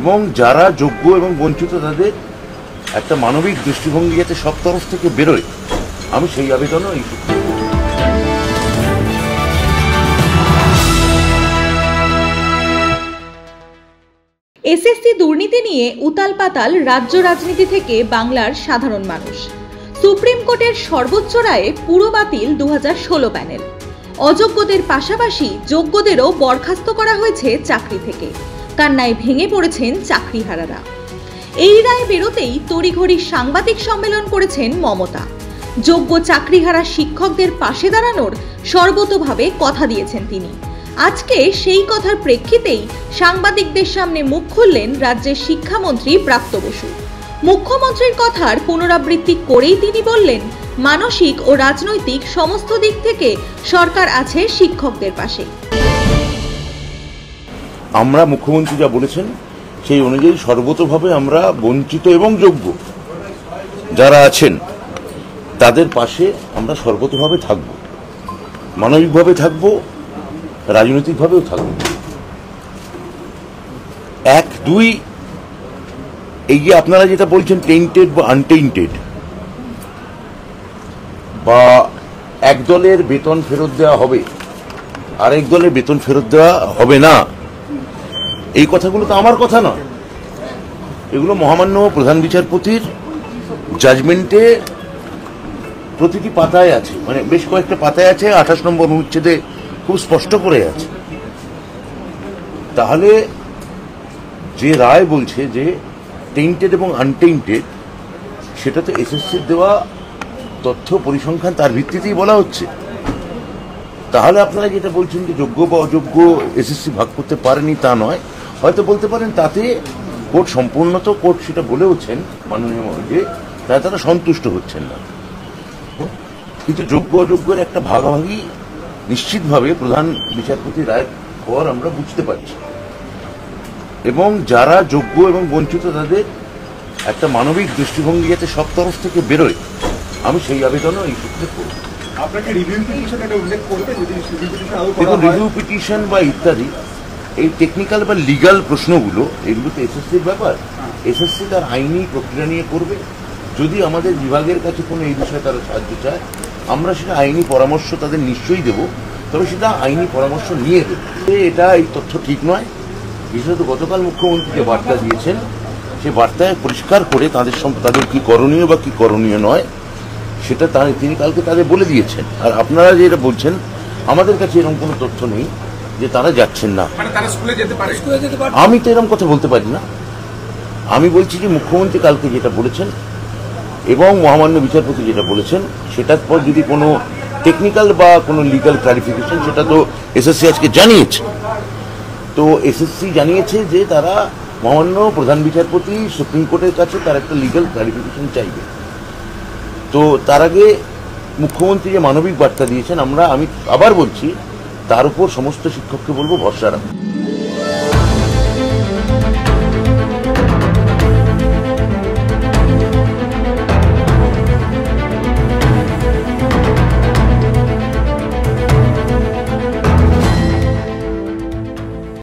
এবং যারা যোগ্য এবং বঞ্চিত তাদের একটা মানবিক দৃষ্টিভঙ্গি যাতে সব তরফ থেকে বেরোয়, আমি সেই আবেদনও এই এসএসসি দুর্নীতি নিয়ে উতাল পাতাল রাজ্য রাজনীতি থেকে বাংলার সাধারণ মানুষ। সুপ্রিম কোর্টের সর্বোচ্চ রায়ে পুরো বাতিল 2016 প্যানেল। অযোগ্যদের পাশাপাশি যোগ্যদেরও বরখাস্ত করা হয়েছে চাকরি থেকে। কান্নায় ভেঙে পড়েছেন চাকরিহারারা। এই রায় বেরোতেই তড়িঘড়ি সাংবাদিক সম্মেলন করেছেন মমতা। যোগ্য চাকরিহারা শিক্ষকদের পাশে দাঁড়ানোর সর্বতোভাবে কথা দিয়েছেন তিনি। আজকে সেই কথার প্রেক্ষিতেই সাংবাদিকদের সামনে মুখ খুললেন রাজ্যের শিক্ষামন্ত্রী ব্রাত্য বসু। মুখ্যমন্ত্রীর কথার পুনরাবৃত্তি করেই তিনি বললেন, মানসিক ও রাজনৈতিক সমস্ত দিক থেকে সরকার আছে শিক্ষকদের পাশে। আমরা মুখ্যমন্ত্রী যা বলেছেন সেই অনুযায়ী সর্বতোভাবে আমরা বঞ্চিত এবং যোগ্য যারা আছেন তাদের পাশে আমরা সর্বতোভাবে থাকব, মানবিকভাবে থাকব, রাজনৈতিকভাবেও থাকব। এক দুই, এই যে আপনারা যেটা বলছেন টেন্টেড বা আনটেন্টেড, বা এক দলের বেতন ফেরত দেওয়া হবে আরেক দলের বেতন ফেরত দেওয়া হবে না, এই কথাগুলো তো আমার কথা নয়। এগুলো মহামান্য প্রধান বিচারপতির জাজমেন্টে প্রতিটি পাতায় আছে, মানে বেশ কয়েকটা পাতায় আছে, 28 নম্বর অনুচ্ছেদে খুব স্পষ্ট করে আছে। তাহলে যে রায় বলছে যে টেন্টেড এবং আনটেন্টেড, সেটা তো এসএসসির দেওয়া তথ্য পরিসংখ্যান তার ভিত্তিতেই বলা হচ্ছে। তাহলে আপনারা যেটা বলছেন যে যোগ্য বা অযোগ্য এসএসসি ভাগ করতে পারেনি তা নয়, হয়তো বলতে পারেন তাতে কোর্ট সম্পূর্ণত কোর্ট সেটা বলেওছেন মাননীয় যে তারা সন্তুষ্ট হচ্ছেন না, কিন্তু যোগ্য অযোগ্যের একটা ভাগাভাগি নিশ্চিতভাবে প্রধান বিচারপতি রায়ের পর আমরা বুঝতে পারছি। এবং যারা যোগ্য এবং বঞ্চিত তাদের একটা মানবিক দৃষ্টিভঙ্গি যাতে সব তরফ থেকে বেরোয়, আমি সেই আবেদনও এই সূত্রে করব। দেখুন, রিভিউ পিটিশন বা ইত্যাদি এই টেকনিক্যাল বা লিগাল প্রশ্নগুলো, এগুলো তো এসএসসির ব্যাপার। এসএসসি তার আইনি প্রক্রিয়া নিয়ে করবে। যদি আমাদের বিভাগের কাছে কোনো এই বিষয়ে তারা সাহায্য চায়, আমরা সেটা আইনি পরামর্শ তাদের নিশ্চয়ই দেব, তবে সেটা আইনি পরামর্শ নিয়ে দেব। এটা এই তথ্য ঠিক নয়। বিশেষত গতকাল মুখ্যমন্ত্রী যে বার্তা দিয়েছেন, সে বার্তায় পরিষ্কার করে তাদের কি করণীয় বা কি করণীয় নয় সেটা তিনি কালকে তাদের বলে দিয়েছেন। আর আপনারা যেটা বলছেন, আমাদের কাছে এরকম কোনো তথ্য নেই যে তারা যাচ্ছেন না। আমি তো এরকম কথা বলতে পারি না। আমি বলছি যে মুখ্যমন্ত্রী কালকে যেটা বলেছেন এবং মহামান্য বিচারপতি যেটা বলেছেন, সেটার পর যদি কোনো টেকনিক্যাল বা কোনো লিগাল ক্লারিফিকেশন, সেটা তো এসএসসি আজকে জানিয়েছে। তো এসএসসি জানিয়েছে যে তারা মহামান্য প্রধান বিচারপতি সুপ্রিম কোর্টের কাছে তার একটা লিগাল ক্লারিফিকেশন চাইবে। তো তার আগে মুখ্যমন্ত্রী যে মানবিক বার্তা দিয়েছেন, আমি আবার বলছি, তার উপর সমস্ত শিক্ষককে বলবো ভরসা রাখুন।